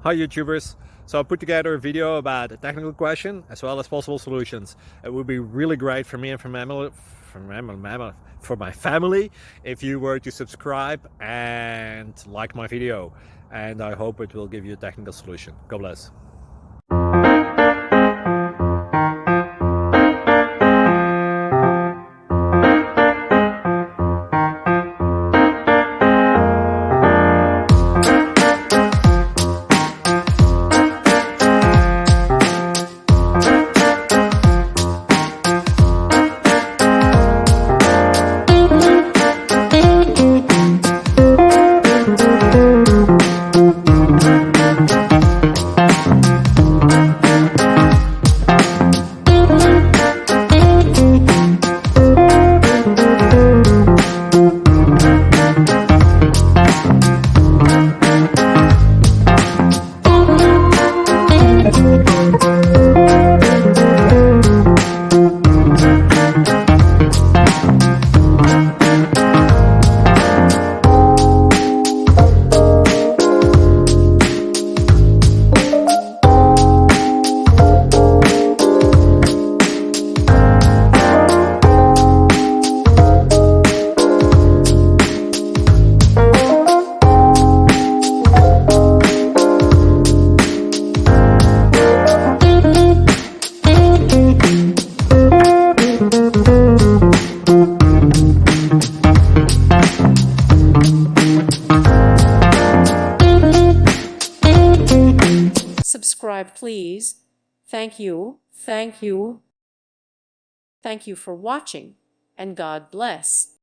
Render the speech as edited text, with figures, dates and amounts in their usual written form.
Hi YouTubers! So I put together a video about a technical question as well as possible solutions. It would be really great for me and for my family if you were to subscribe and like my video, and I hope it will give you a technical solution. God bless. Subscribe, please. Thank you. Thank you. Thank you for watching, and God bless.